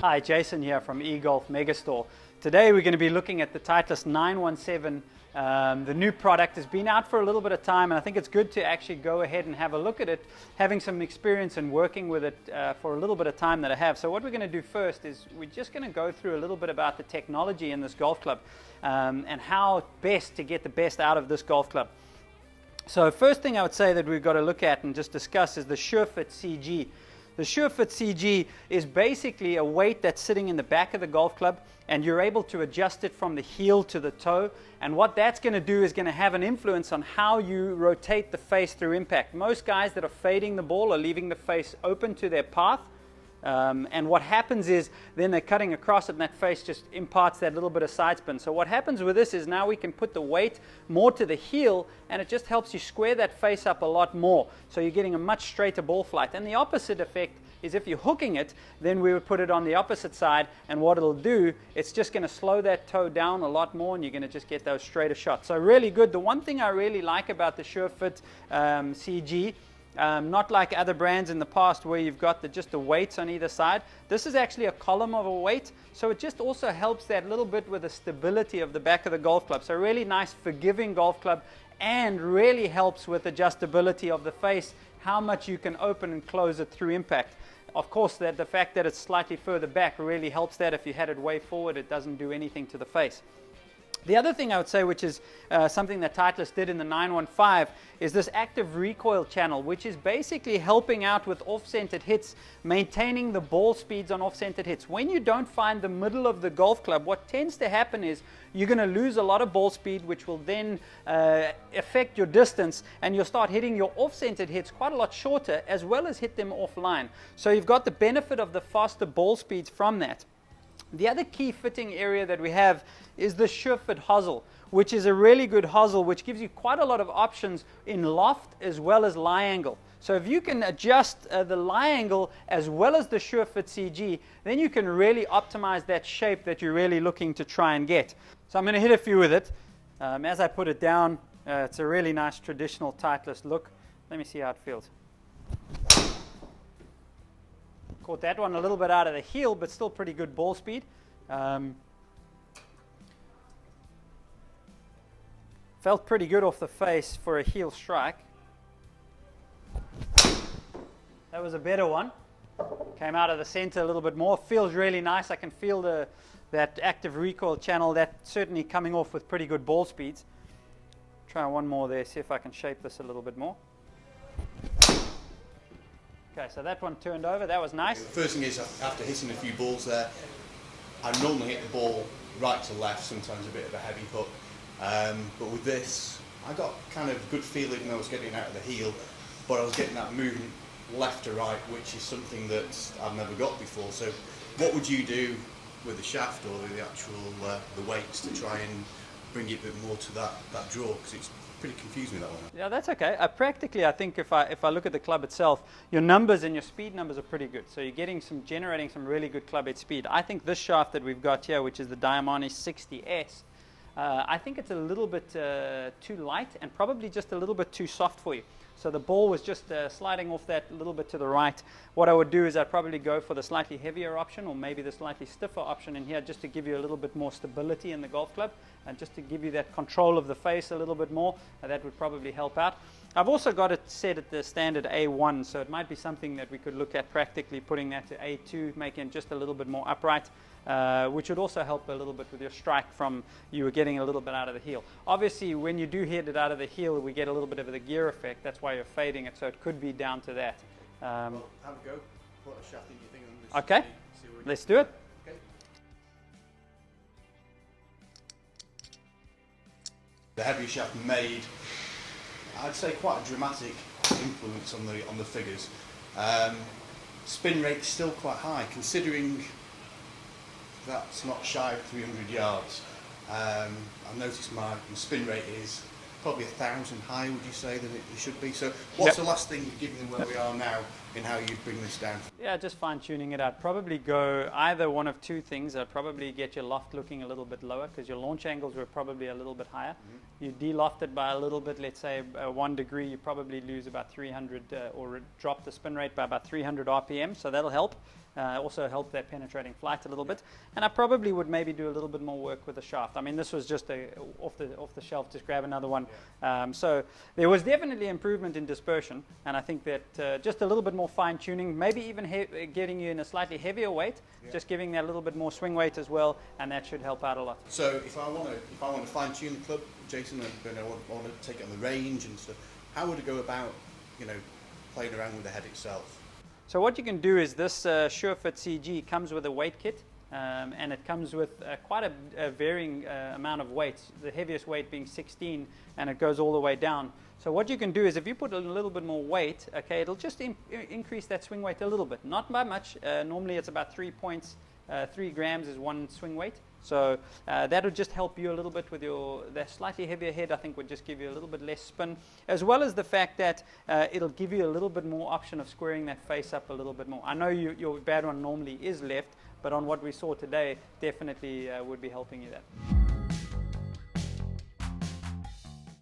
Hi, Jason here from eGolf Megastore. Today we're going to be looking at the Titleist 917. The new product has been out for a little bit of time, and I think it's good to actually go ahead and have a look at it, having some experience and working with it for a little bit of time that I have. So what we're going to do first is we're just going to go through a little bit about the technology in this golf club and how best to get the best out of this golf club. So first thing I would say that we've got to look at and just discuss is the SureFit CG. The SureFit CG is basically a weight that's sitting in the back of the golf club, and you're able to adjust it from the heel to the toe. And what that's going to do is going to have an influence on how you rotate the face through impact. Most guys that are fading the ball are leaving the face open to their path. And what happens is then they're cutting across it, and that face just imparts that little bit of side spin. So what happens with this is now we can put the weight more to the heel, and it just helps you square that face up a lot more. So you're getting a much straighter ball flight. And the opposite effect is if you're hooking it, then we would put it on the opposite side, and what it'll do, it's just going to slow that toe down a lot more, and you're going to just get those straighter shots. So really good. The one thing I really like about the SureFit CG, not like other brands in the past where you've got just the weights on either side. This is actually a column of a weight, so it just also helps that little bit with the stability of the back of the golf club. So really nice, forgiving golf club, and really helps with adjustability of the face, how much you can open and close it through impact. Of course, the fact that it's slightly further back really helps that. If you had it way forward, it doesn't do anything to the face. The other thing I would say, which is something that Titleist did in the 915, is this active recoil channel, which is basically helping out with off-centered hits, maintaining the ball speeds on off-centered hits. When you don't find the middle of the golf club, what tends to happen is you're going to lose a lot of ball speed, which will then affect your distance, and you'll start hitting your off-centered hits quite a lot shorter, as well as hit them offline. So you've got the benefit of the faster ball speeds from that. The other key fitting area that we have is the SureFit hosel, which is a really good hosel, which gives you quite a lot of options in loft as well as lie angle. So if you can adjust the lie angle as well as the SureFit CG, then you can really optimize that shape that you're really looking to try and get. So I'm going to hit a few with it. As I put it down, it's a really nice traditional Titleist look. Let me see how it feels. Caught that one a little bit out of the heel, but still pretty good ball speed. Felt pretty good off the face for a heel strike. That was a better one. Came out of the center a little bit more. Feels really nice. I can feel that active recoil channel. That certainly coming off with pretty good ball speeds. Try one more there, see if I can shape this a little bit more. Okay, so that one turned over. That was nice. The first thing is, after hitting a few balls there, I normally hit the ball right to left, sometimes a bit of a heavy hook. But with this, I got kind of good feeling when I was getting out of the heel, but I was getting that movement left to right, which is something that I've never got before. So what would you do with the shaft or the actual the weights to try and bring it a bit more to that draw? Because it's pretty confusing, that one. Yeah, that's okay. Practically, I think if I look at the club itself, your numbers and your speed numbers are pretty good. So you're getting generating some really good club head speed. I think this shaft that we've got here, which is the Diamond 60S, I think it's a little bit too light and probably just a little bit too soft for you. So the ball was just sliding off that a little bit to the right. What I would do is I'd probably go for the slightly heavier option, or maybe the slightly stiffer option in here, just to give you a little bit more stability in the golf club, and just to give you that control of the face a little bit more. That would probably help out. I've also got it set at the standard A1, so it might be something that we could look at practically putting that to A2, making it just a little bit more upright, which would also help a little bit with your strike from you were getting a little bit out of the heel. Obviously, when you do hit it out of the heel, we get a little bit of the gear effect. That's why you're fading it, so it could be down to that. Well, have a go. Put a shaft in your thing. Okay, let's do it. Okay. The heavier shaft made, I'd say, quite a dramatic influence on the figures. Spin rate's still quite high, considering that's not shy of 300 yards. I noticed my spin rate is probably 1,000 higher, would you say, than it should be? So what's the last thing, given where we are now, in how you'd bring this down? Yeah, just fine tuning it. I'd probably go either one of two things. I'd probably get your loft looking a little bit lower because your launch angles were probably a little bit higher. You de-loft it by a little bit, let's say 1 degree, you probably lose about 300 or drop the spin rate by about 300 RPM, so that'll help. Also help that penetrating flight a little bit. And I probably would maybe do a little bit more work with the shaft. I mean, this was just off the shelf, just grab another one. So there was definitely improvement in dispersion, and I think that just a little bit more fine tuning, maybe even getting you in a slightly heavier weight, just giving that a little bit more swing weight as well, and that should help out a lot. So if I want to fine tune the club, Jason, and I want to take it on the range and stuff, how would it go about, playing around with the head itself? So what you can do is this SureFit CG comes with a weight kit, and it comes with quite a varying amount of weights, the heaviest weight being 16, and it goes all the way down. So what you can do is if you put a little bit more weight, okay, it'll just increase that swing weight a little bit, not by much. Normally it's about 3 points, 3 grams is one swing weight. So that would just help you a little bit with that slightly heavier head. I think would just give you a little bit less spin, as well as the fact that it'll give you a little bit more option of squaring that face up a little bit more. I know your bad one normally is left, but on what we saw today, definitely would be helping you that.